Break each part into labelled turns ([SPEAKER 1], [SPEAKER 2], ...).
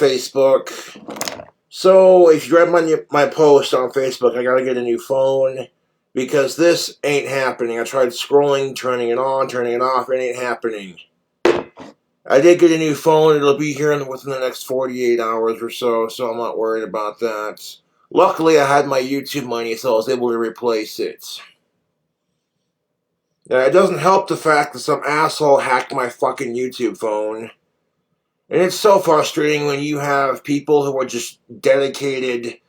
[SPEAKER 1] Facebook? So, if you read my post on Facebook, I gotta get a new phone because this ain't happening. I tried scrolling, turning it on, turning it off, it ain't happening. I did get a new phone. It'll be here within the next 48 hours or so, so I'm not worried about that. Luckily, I had my YouTube money, so I was able to replace it. Now, it doesn't help the fact that some asshole hacked my fucking YouTube phone. And it's so frustrating when you have people who are just dedicated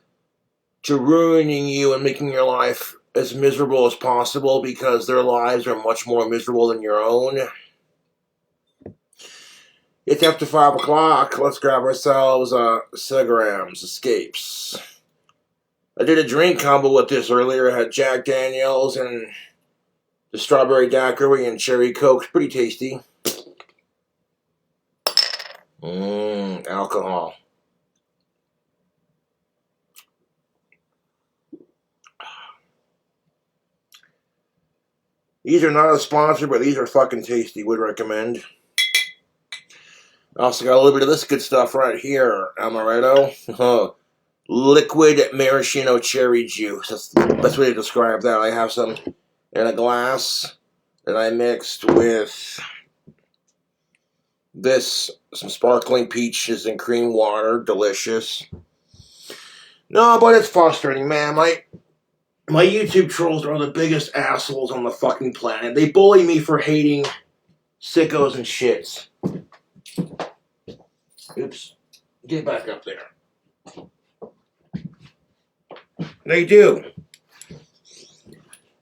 [SPEAKER 1] to ruining you and making your life as miserable as possible because their lives are much more miserable than your own. It's after 5 o'clock. Let's grab ourselves cigarams, escapes. I did a drink combo with this earlier. I had Jack Daniels and the strawberry daiquiri and cherry coke. Pretty tasty. Alcohol. These are not a sponsor, but these are fucking tasty. Would recommend. Also got a little bit of this good stuff right here. Amaretto. Liquid maraschino cherry juice. That's the best way to describe that. I have some in a glass that I mixed with some sparkling peaches and cream water. Delicious. No, but it's frustrating, man. My YouTube trolls are the biggest assholes on the fucking planet. They bully me for hating sickos and shits. Oops. Get back up there. They do.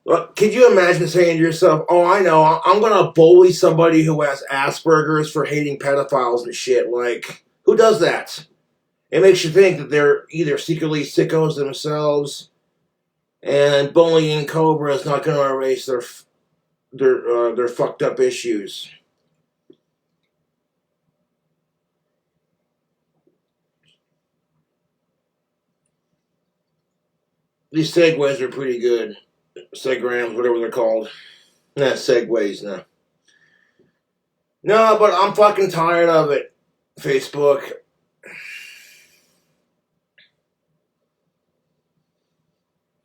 [SPEAKER 1] Look, could you imagine saying to yourself, oh, I know, I'm going to bully somebody who has Asperger's for hating pedophiles and shit. Like, who does that? It makes you think that they're either secretly sickos themselves, and bullying Cobra is not going to erase their fucked up issues. These segues are pretty good. Segrams, whatever they're called. Nah, segues, no. No, but I'm fucking tired of it, Facebook.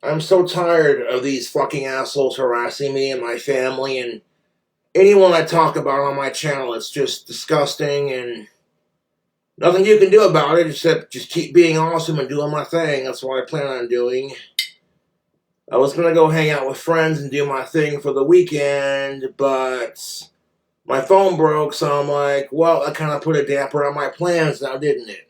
[SPEAKER 1] I'm so tired of these fucking assholes harassing me and my family and anyone I talk about on my channel. It's just disgusting and nothing you can do about it except just keep being awesome and doing my thing. That's what I plan on doing. I was going to go hang out with friends and do my thing for the weekend, but my phone broke, so I'm like, well, that kind of put a damper on my plans now, didn't it?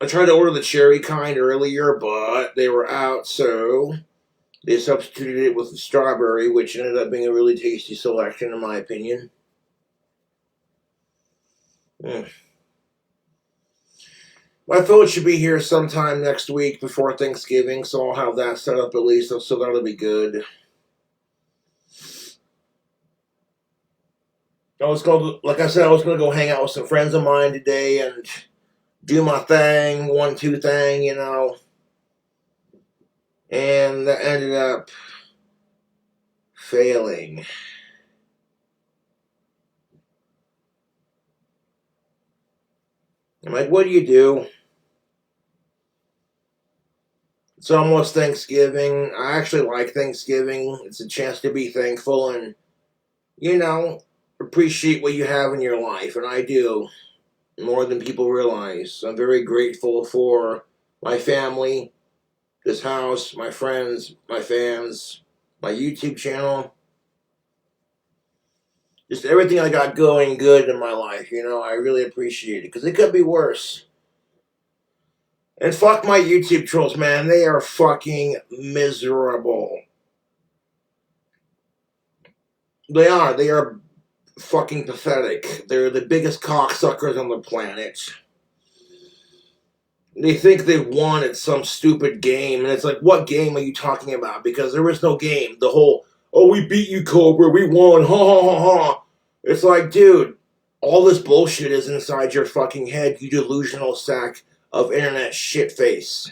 [SPEAKER 1] I tried to order the cherry kind earlier, but they were out, so they substituted it with the strawberry, which ended up being a really tasty selection, in my opinion. My phone should be here sometime next week before Thanksgiving, so I'll have that set up at least, so that'll be good. Like I said, I was going to go hang out with some friends of mine today and do my thing, 1-2 thing, you know. And that ended up failing. I'm like, what do you do? It's almost Thanksgiving. I actually like Thanksgiving. It's a chance to be thankful and, you know, appreciate what you have in your life. And I do, more than people realize. I'm very grateful for my family, this house, my friends, my fans, my YouTube channel. Just everything I got going good in my life, you know, I really appreciate it. Because it could be worse. And fuck my YouTube trolls, man. They are fucking miserable. They are. They are fucking pathetic. They're the biggest cocksuckers on the planet. They think they won at some stupid game. And it's like, what game are you talking about? Because there is no game. The whole, oh, we beat you, Cobra. We won. Ha ha ha ha. It's like, dude, all this bullshit is inside your fucking head, you delusional sack of internet shitface.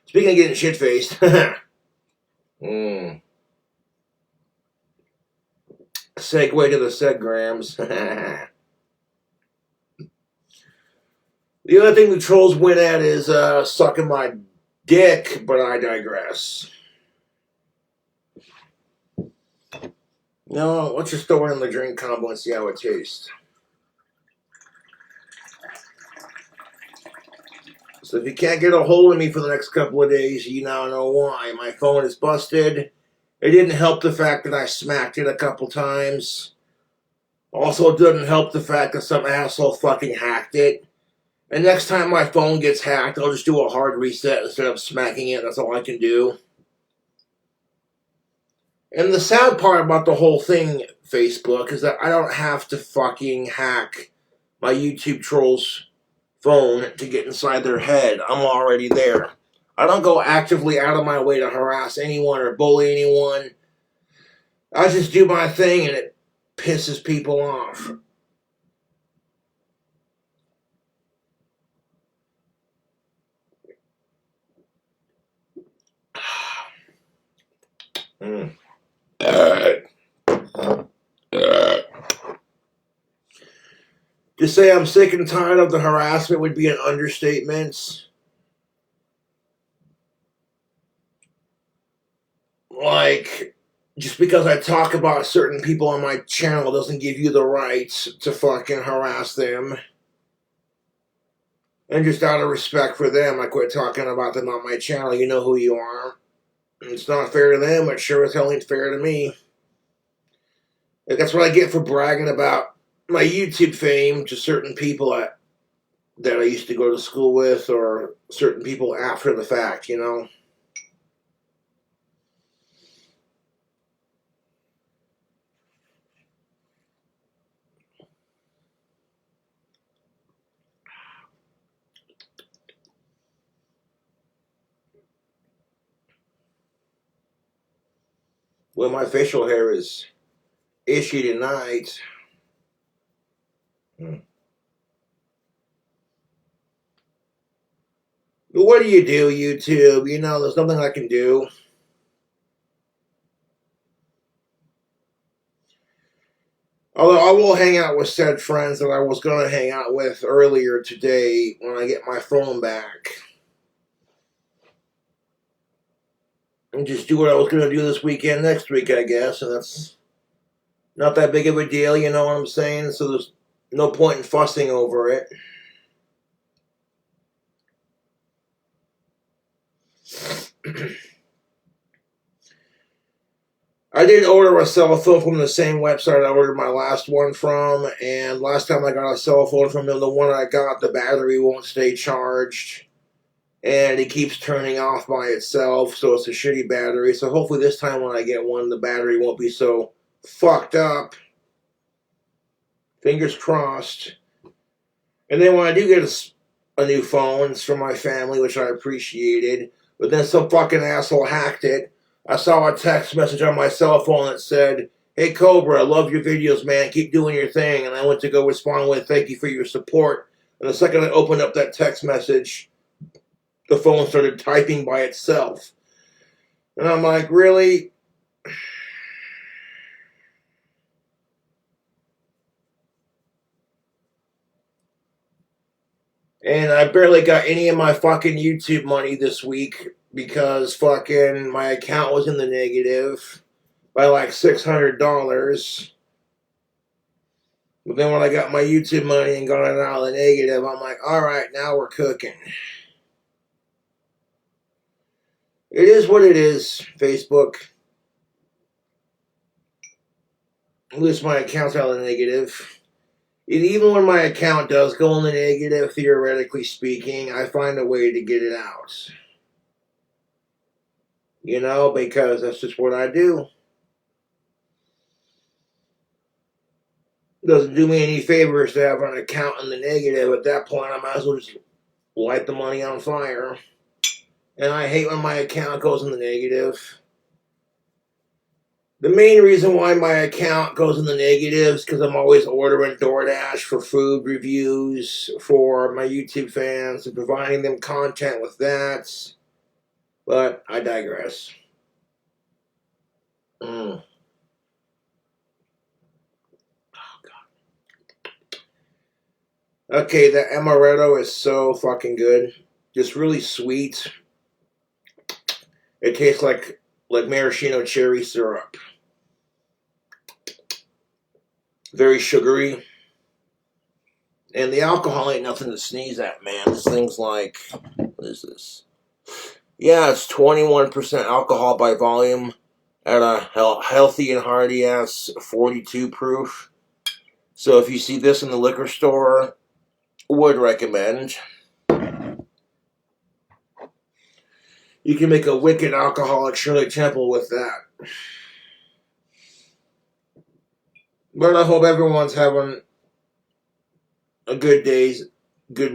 [SPEAKER 1] Speaking of getting shit-faced, Segue to the seggrams. The other thing the trolls win at is sucking my dick, but I digress. No, let's just throw it in the drink combo and see how it tastes. So if you can't get a hold of me for the next couple of days, you now know why. My phone is busted. It didn't help the fact that I smacked it a couple times. Also, it didn't help the fact that some asshole fucking hacked it. And next time my phone gets hacked, I'll just do a hard reset instead of smacking it. That's all I can do. And the sad part about the whole thing, Facebook, is that I don't have to fucking hack my YouTube trolls' phone to get inside their head. I'm already there. I don't go actively out of my way to harass anyone or bully anyone. I just do my thing and it pisses people off. To say I'm sick and tired of the harassment would be an understatement. Like, just because I talk about certain people on my channel doesn't give you the right to fucking harass them. And just out of respect for them, I quit talking about them on my channel. You know who you are. It's not fair to them, it sure as hell ain't fair to me. Like, that's what I get for bragging about my YouTube fame to certain people that I used to go to school with, or certain people after the fact, you know? Well, my facial hair is ishy tonight. But what do, YouTube? You know, there's nothing I can do. Although I will hang out with said friends that I was going to hang out with earlier today when I get my phone back. And just do what I was going to do this weekend next week, I guess. And that's not that big of a deal, you know what I'm saying? So there's no point in fussing over it. I did order a cell phone from the same website I ordered my last one from, and last time I got a cell phone from them, the one I got, the battery won't stay charged, and it keeps turning off by itself, so it's a shitty battery. So hopefully this time when I get one, the battery won't be so fucked up. Fingers crossed. And then when I do get a new phone, it's from my family, which I appreciated, but then some fucking asshole hacked it. I saw a text message on my cell phone that said, "Hey Cobra, I love your videos, man. Keep doing your thing." And I went to go respond with, "Thank you for your support." And the second I opened up that text message, the phone started typing by itself. And I'm like, really? And I barely got any of my fucking YouTube money this week because fucking my account was in the negative by like $600. But then when I got my YouTube money and got it out of the negative, I'm like, alright, now we're cooking. It is what it is, Facebook. At least my account's out of the negative. And even when my account does go in the negative, theoretically speaking, I find a way to get it out. You know, because that's just what I do. Doesn't do me any favors to have an account in the negative. At that point, I might as well just light the money on fire. And I hate when my account goes in the negative. The main reason why my account goes in the negative is because I'm always ordering DoorDash for food reviews for my YouTube fans and providing them content with that. But I digress. Okay, the amaretto is so fucking good. Just really sweet. It tastes like maraschino cherry syrup. Very sugary. And the alcohol ain't nothing to sneeze at, man. This thing's like, what is this? Yeah, it's 21% alcohol by volume at a healthy and hearty ass 42 proof. So if you see this in the liquor store, would recommend. You can make a wicked alcoholic Shirley Temple with that. But I hope everyone's having a good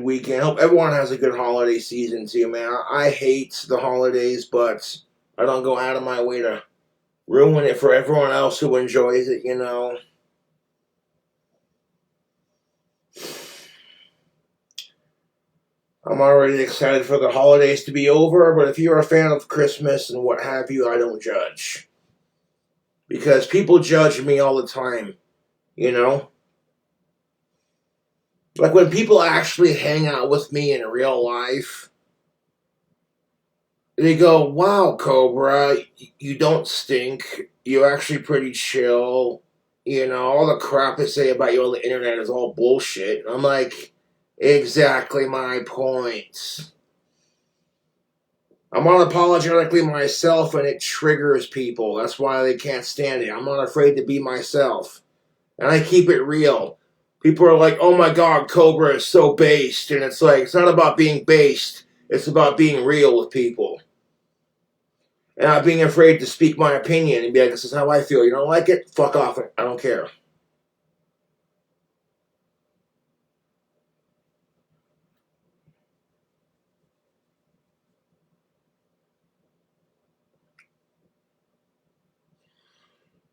[SPEAKER 1] weekend. I hope everyone has a good holiday season too, man. I hate the holidays, but I don't go out of my way to ruin it for everyone else who enjoys it, you know. I'm already excited for the holidays to be over, but if you're a fan of Christmas and what have you, I don't judge. Because people judge me all the time, you know? Like when people actually hang out with me in real life, they go, "Wow, Cobra, you don't stink. You're actually pretty chill. You know, all the crap they say about you on the internet is all bullshit." And I'm like, exactly my point. I'm unapologetically myself and it triggers people. That's why they can't stand it. I'm not afraid to be myself. And I keep it real. People are like, "Oh my god, Cobra is so based." And it's like, it's not about being based. It's about being real with people. And not being afraid to speak my opinion and be like, "This is how I feel. You don't like it? Fuck off. I don't care."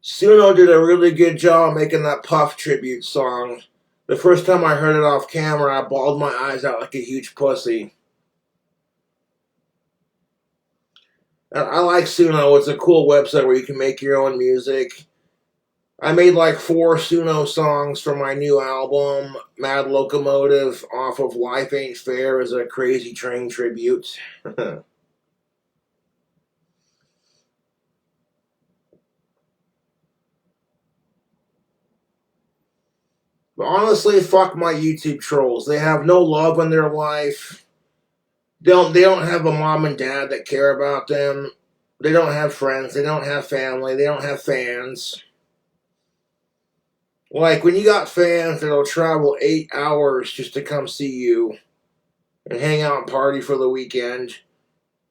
[SPEAKER 1] Suno did a really good job making that Puff tribute song. The first time I heard it off camera, I bawled my eyes out like a huge pussy. And I like Suno. It's a cool website where you can make your own music. I made like 4 Suno songs for my new album, Mad Locomotive, off of Life Ain't Fair as a Crazy Train tribute. But honestly, fuck my YouTube trolls. They have no love in their life. They don't have a mom and dad that care about them. They don't have friends. They don't have family. They don't have fans. Like when you got fans that'll travel 8 hours just to come see you and hang out and party for the weekend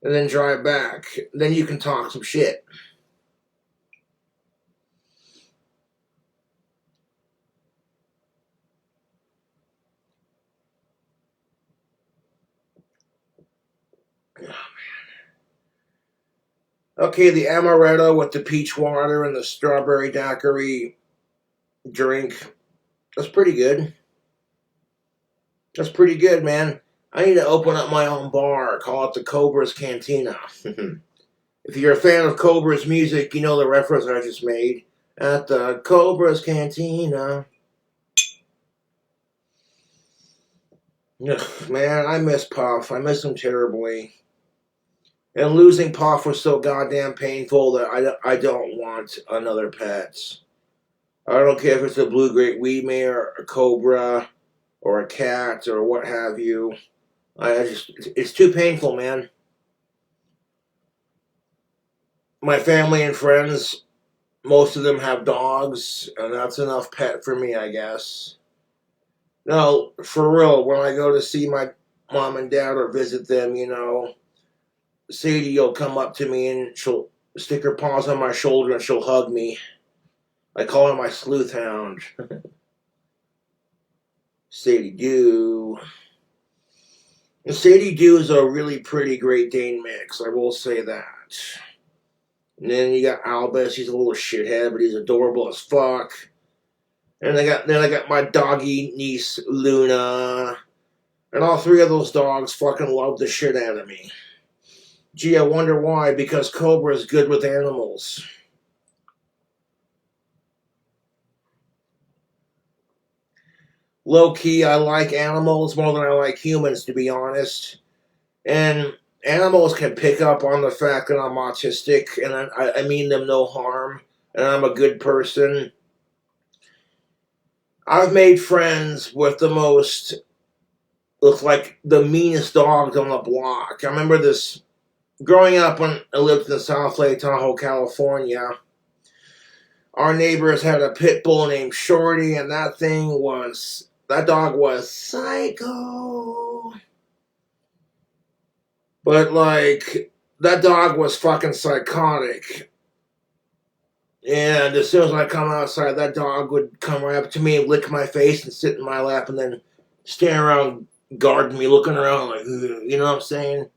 [SPEAKER 1] and then drive back, then you can talk some shit. Okay, the amaretto with the peach water and the strawberry daiquiri drink. That's pretty good. That's pretty good, man. I need to open up my own bar. Call it the Cobra's Cantina. If you're a fan of Cobra's music, you know the reference I just made. At the Cobra's Cantina. Ugh, man, I miss Puff. I miss him terribly. And losing Puff was so goddamn painful that I don't want another pet. I don't care if it's a blue great weed mare, a cobra, or a cat, or what have you. It's too painful, man. My family and friends, most of them have dogs, and that's enough pet for me, I guess. No, for real, when I go to see my mom and dad or visit them, you know, Sadie will come up to me and she'll stick her paws on my shoulder and she'll hug me. I call her my sleuth hound. Sadie Doo. And Sadie Doo is a really pretty Great Dane mix, I will say that. And then you got Albus, he's a little shithead, but he's adorable as fuck. And I got my doggy niece Luna. And all 3 of those dogs fucking love the shit out of me. Gee, I wonder why, because Cobra's good with animals. low key, I like animals more than I like humans, to be honest. And animals can pick up on the fact that I'm autistic, and I mean them no harm, and I'm a good person. I've made friends with the most, look like the meanest dogs on the block. I remember this growing up when I lived in South Lake Tahoe, California. Our neighbors had a pit bull named Shorty, and that dog was psycho. But like, that dog was fucking psychotic. And as soon as I come outside, that dog would come right up to me and lick my face and sit in my lap and then stand around guarding me, looking around like, "Ugh," you know what I'm saying?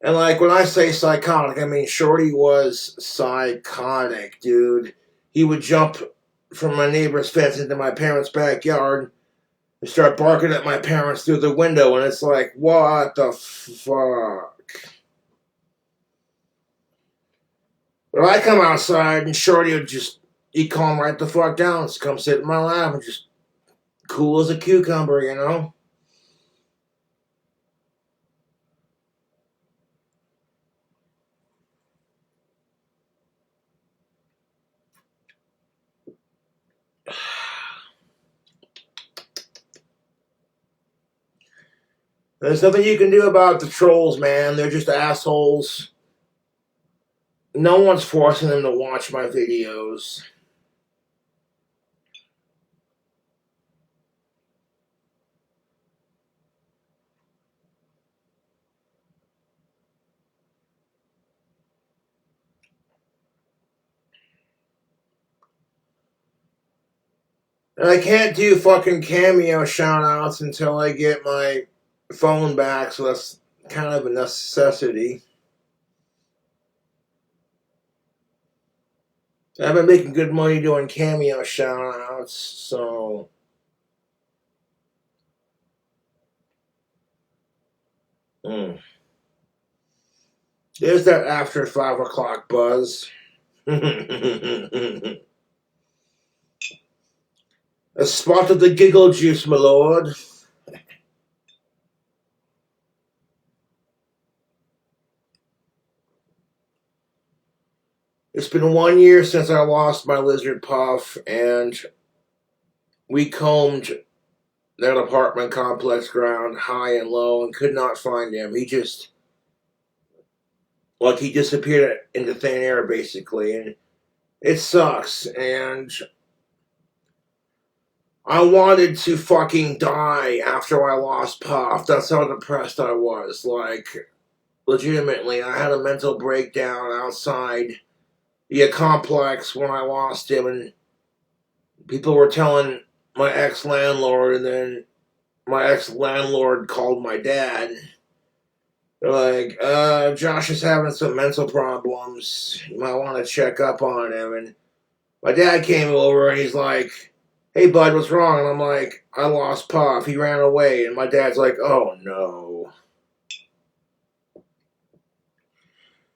[SPEAKER 1] And like, when I say psychotic, I mean Shorty was psychotic, dude. He would jump from my neighbor's fence into my parents' backyard and start barking at my parents through the window, and it's like, what the fuck? But I come outside and Shorty would he'd calm right the fuck down, just come sit in my lap and just cool as a cucumber, you know? There's nothing you can do about the trolls, man. They're just assholes. No one's forcing them to watch my videos. And I can't do fucking cameo shoutouts until I get my phone back, so that's kind of a necessity. I've been making good money doing cameo shoutouts, so. Mm. There's that after 5 o'clock buzz. A spot of the giggle juice, my lord. It's been 1 year since I lost my lizard Puff, and we combed that apartment complex ground high and low and could not find him. He disappeared into thin air, basically, and it sucks. And I wanted to fucking die after I lost Puff. That's how depressed I was. Like, legitimately, I had a mental breakdown outside the complex when I lost him, and people were telling my ex-landlord, and then my ex-landlord called my dad. They're like, Josh is having some mental problems. You might want to check up on him. And my dad came over and he's like, hey, bud, what's wrong? And I'm like, I lost Puff. He ran away. And my dad's like, oh, no.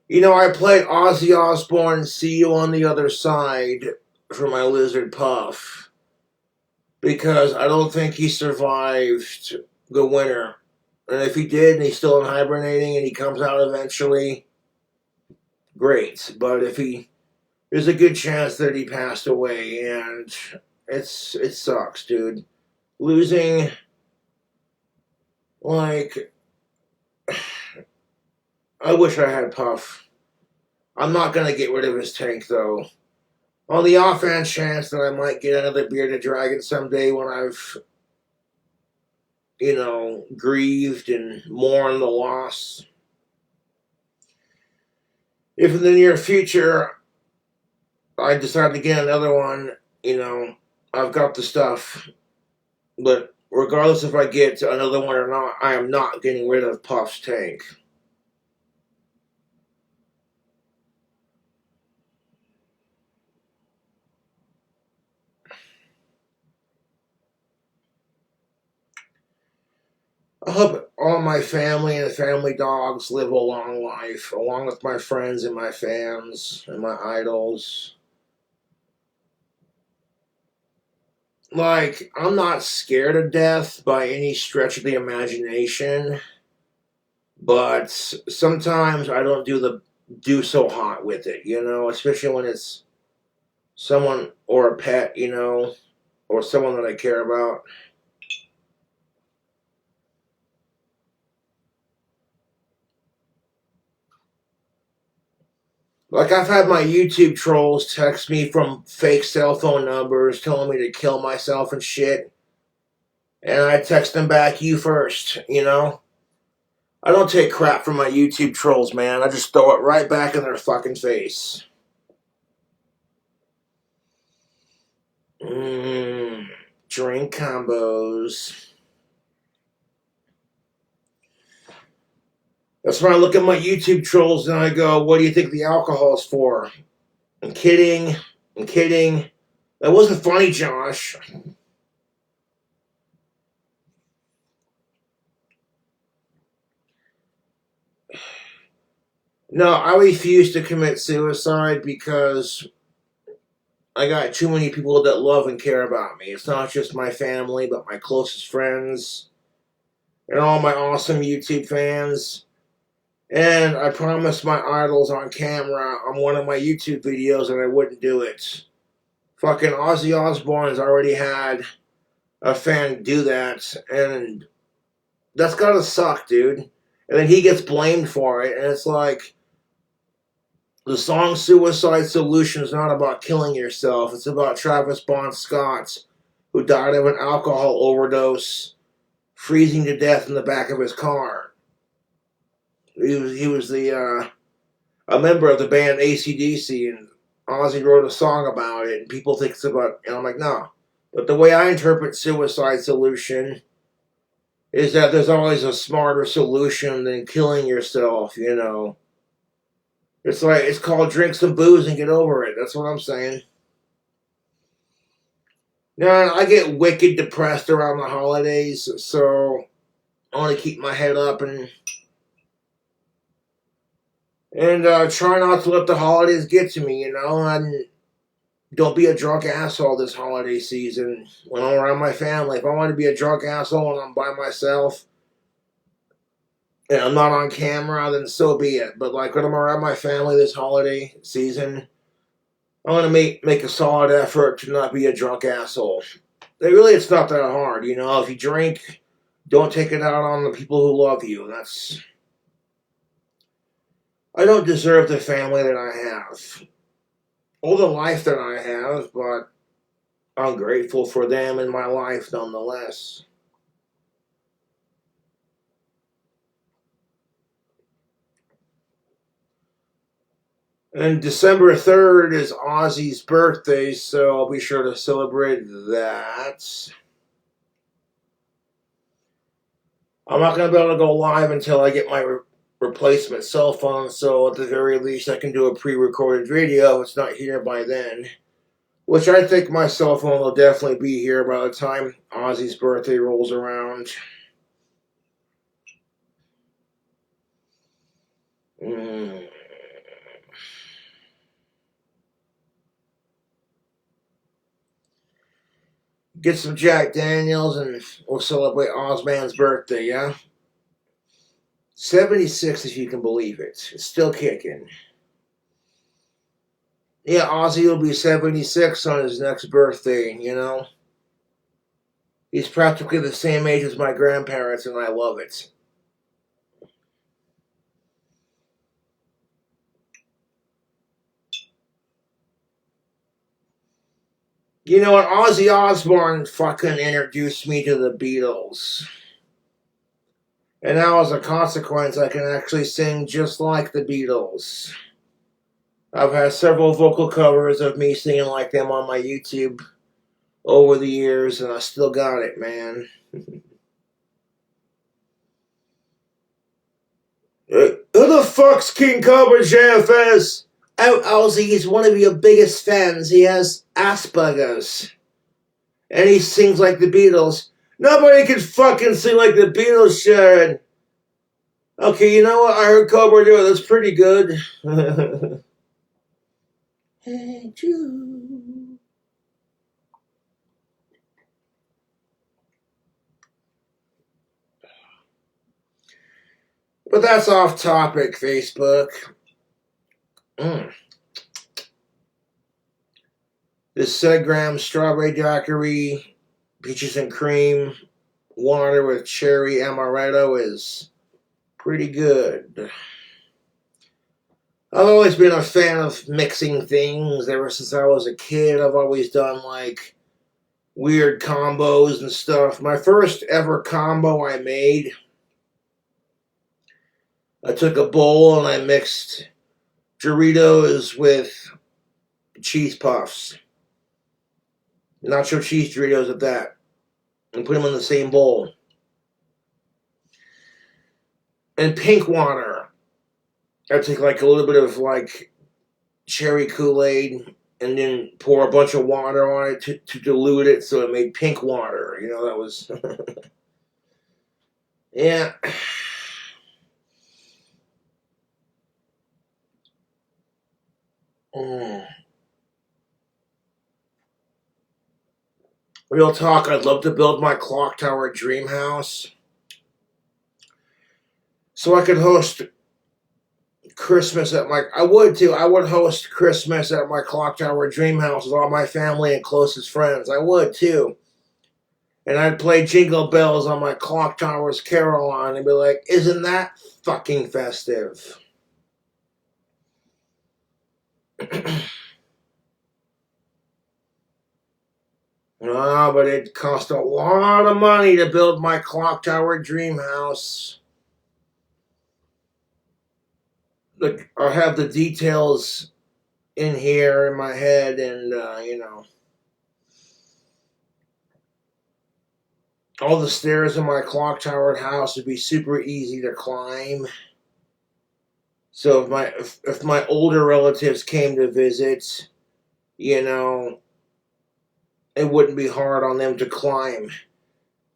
[SPEAKER 1] You know, I played Ozzy Osbourne's See You on the Other Side for my lizard Puff because I don't think he survived the winter. And if he did and he's still hibernating and he comes out eventually, great. But if there's a good chance that he passed away, and it sucks, dude. Losing, like, I wish I had Puff. I'm not gonna get rid of his tank though. On the offhand chance that I might get another bearded dragon someday when I've, grieved and mourned the loss. If in the near future I decide to get another one, I've got the stuff. But regardless if I get another one or not, I am not getting rid of Puff's tank. I hope all my family and family dogs live a long life, along with my friends and my fans and my idols. Like, I'm not scared of death by any stretch of the imagination, but sometimes I don't do so hot with it, especially when it's someone or a pet, or someone that I care about. Like, I've had my YouTube trolls text me from fake cell phone numbers telling me to kill myself and shit. And I text them back, you first. I don't take crap from my YouTube trolls, man. I just throw it right back in their fucking face. Mmm. Drink combos. That's when I look at my YouTube trolls and I go, what do you think the alcohol's for? I'm kidding. I'm kidding. That wasn't funny, Josh. No, I refuse to commit suicide because I got too many people that love and care about me. It's not just my family, but my closest friends and all my awesome YouTube fans. And I promised my idols on camera on one of my YouTube videos that I wouldn't do it. Fucking Ozzy Osbourne's already had a fan do that, and that's gotta suck, dude. And then he gets blamed for it, and it's like, the song Suicide Solution is not about killing yourself. It's about Travis Bon Scott, who died of an alcohol overdose, freezing to death in the back of his car. He was a member of the band AC/DC, and Ozzy wrote a song about it, and people think it's about, and I'm like, no. But the way I interpret Suicide Solution is that there's always a smarter solution than killing yourself. It's like, it's called drink some booze and get over it. That's what I'm saying. Now, I get wicked depressed around the holidays, so I want to keep my head up and try not to let the holidays get to me. And don't be a drunk asshole this holiday season when I'm around my family. If I want to be a drunk asshole when I'm by myself and I'm not on camera, then so be it. But like when I'm around my family this holiday season, I want to make a solid effort to not be a drunk asshole. It's not that hard. If you drink, don't take it out on the people who love you. I don't deserve the family that I have, or the life that I have, but I'm grateful for them in my life nonetheless. And December 3rd is Ozzy's birthday, so I'll be sure to celebrate that. I'm not going to be able to go live until I get my replacement cell phone, so at the very least I can do a pre-recorded video. It's not here by then. Which I think my cell phone will definitely be here by the time Ozzy's birthday rolls around. Mm. Get some Jack Daniels and we'll celebrate Ozman's birthday, yeah? 76, if you can believe it. It's still kicking. Yeah, Ozzy will be 76 on his next birthday. He's practically the same age as my grandparents, and I love it. You know what? Ozzy Osbourne fucking introduced me to the Beatles. And now, as a consequence, I can actually sing just like the Beatles. I've had several vocal covers of me singing like them on my YouTube over the years, and I still got it, man. Who the fuck's King Cobra JFS? Oh, Ozzy, he's one of your biggest fans. He has Asperger's. And he sings like the Beatles. Nobody can fucking sing like the Beatles, Sharon. Okay, you know what? I heard Cobra do it. That's pretty good. Hey, Jude. But that's off topic, Facebook. This Segram strawberry daiquiri, peaches and cream, water with cherry amaretto is pretty good. I've always been a fan of mixing things ever since I was a kid. I've always done like weird combos and stuff. My first ever combo I made, I took a bowl and I mixed Doritos with cheese puffs. Nacho cheese Doritos at that. And put them in the same bowl. And pink water. I take like a little bit of like cherry Kool-Aid and then pour a bunch of water on it to dilute it so it made pink water. You know, that was... yeah. Real talk, I'd love to build my clock tower dream house so I could host Christmas at my... I would too. I would host Christmas at my clock tower dream house with all my family and closest friends. I would too. And I'd play Jingle Bells on my clock tower's carol line and be like, isn't that fucking festive? No, but it cost a lot of money to build my clock tower dream house. Look, I have the details in here in my head, and you know, all the stairs in my clock tower house would be super easy to climb. So if my older relatives came to visit, you know, it wouldn't be hard on them to climb.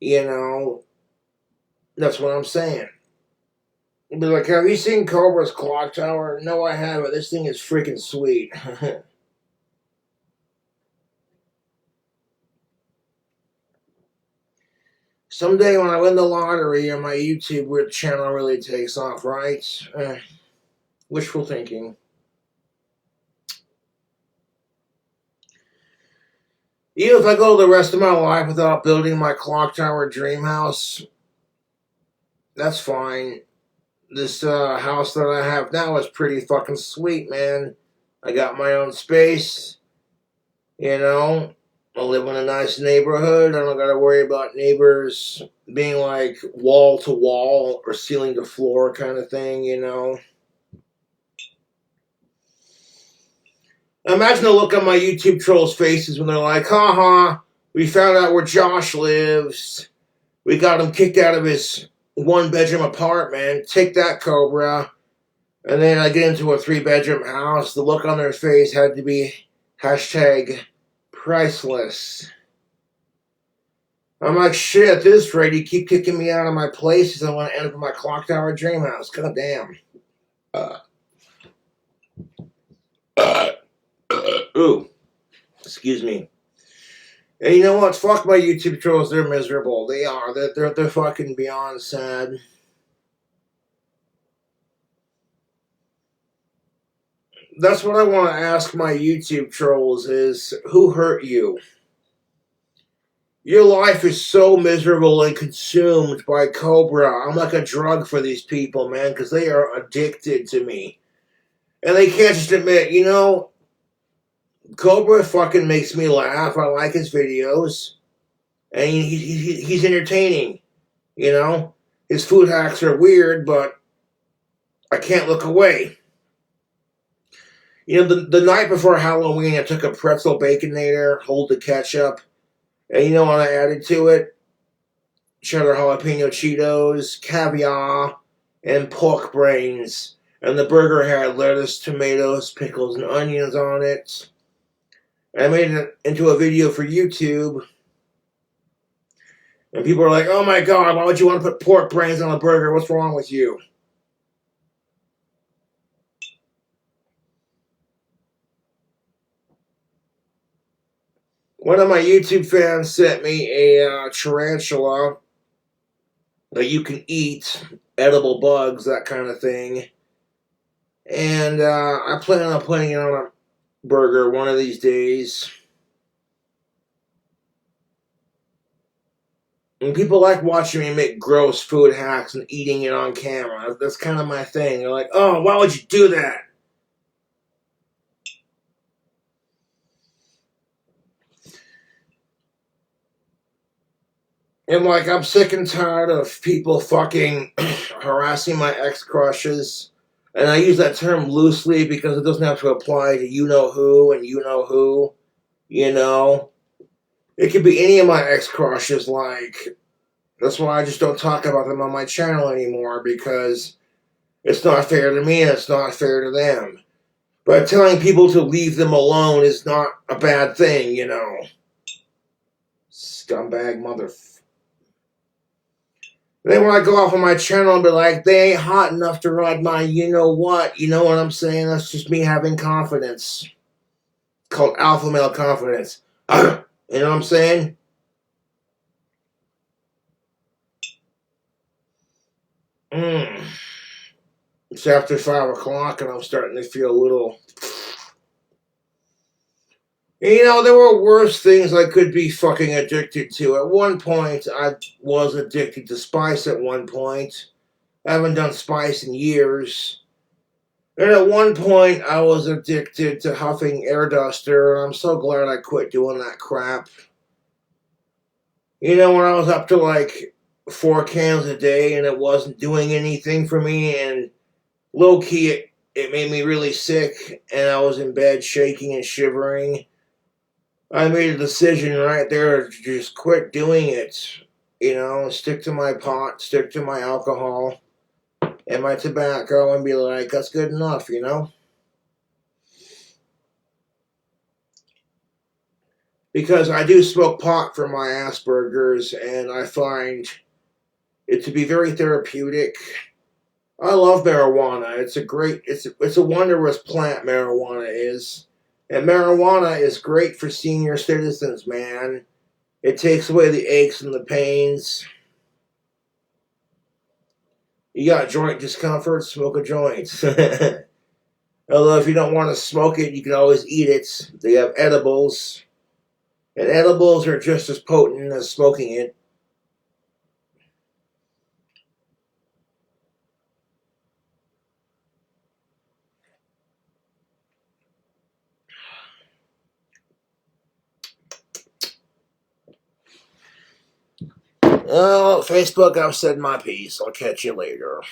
[SPEAKER 1] You know, that's what I'm saying. You'd be like, have you seen Cobra's clock tower? No, I haven't. This thing is freaking sweet. Someday when I win the lottery and my YouTube channel really takes off, right? Wishful thinking. Even if I go the rest of my life without building my clock tower dream house, that's fine. This house that I have now is pretty fucking sweet, man. I got my own space, you know. I live in a nice neighborhood. I don't gotta worry about neighbors being like wall to wall or ceiling to floor kind of thing, you know. Imagine the look on my YouTube trolls' faces when they're like, haha, we found out where Josh lives. We got him kicked out of his one-bedroom apartment. Take that, Cobra. And then I get into a 3-bedroom house. The look on their face had to be hashtag priceless. I'm like, shit, at this rate, you keep kicking me out of my places. I want to end up in my clock tower dream house. God damn. Ooh. Excuse me. And you know what? Fuck my YouTube trolls. They're miserable. They are. They're fucking beyond sad. That's what I want to ask my YouTube trolls is, who hurt you? Your life is so miserable and consumed by Cobra. I'm like a drug for these people, man, because they are addicted to me. And they can't just admit, you know, Cobra fucking makes me laugh. I like his videos. And he's entertaining, you know. His food hacks are weird, but I can't look away. You know, the night before Halloween, I took a pretzel baconator, hold the ketchup, and you know what I added to it? Cheddar jalapeno Cheetos, caviar, and pork brains. And the burger had lettuce, tomatoes, pickles, and onions on it. I made it into a video for YouTube. And people are like, oh my god, why would you want to put pork brains on a burger? What's wrong with you? One of my YouTube fans sent me a tarantula that you can eat. edible bugs, that kind of thing. And I plan on putting it on a burger one of these days. And people like watching me make gross food hacks and eating it on camera. That's kind of my thing. They're like, oh, why would you do that? And like, I'm sick and tired of people fucking harassing my ex crushes. And I use that term loosely because it doesn't have to apply to you know who and you know who. You know? It could be any of my ex crushes, like, that's why I just don't talk about them on my channel anymore because it's not fair to me and it's not fair to them. But telling people to leave them alone is not a bad thing, you know. Scumbag motherfucker. Then when I go off on my channel and be like, they ain't hot enough to ride my you know what I'm saying? That's just me having confidence. It's called alpha male confidence. You know what I'm saying? It's after 5 o'clock and I'm starting to feel a little... You know, there were worse things I could be fucking addicted to. At one point, I was addicted to spice at one point. I haven't done spice in years. And at one point, I was addicted to huffing air duster, and I'm so glad I quit doing that crap. You know, when I was up to like 4 cans a day and it wasn't doing anything for me, and low key, it made me really sick, and I was in bed shaking and shivering. I made a decision right there to just quit doing it. You know, stick to my pot, stick to my alcohol and my tobacco and be like, that's good enough, you know? Because I do smoke pot for my Asperger's and I find it to be very therapeutic. I love marijuana. It's a wondrous plant, marijuana is. And marijuana is great for senior citizens, man. It takes away the aches and the pains. You got joint discomfort, smoke a joint. Although if you don't want to smoke it, you can always eat it. They have edibles. And edibles are just as potent as smoking it. Well, Facebook, I've said my piece. I'll catch you later.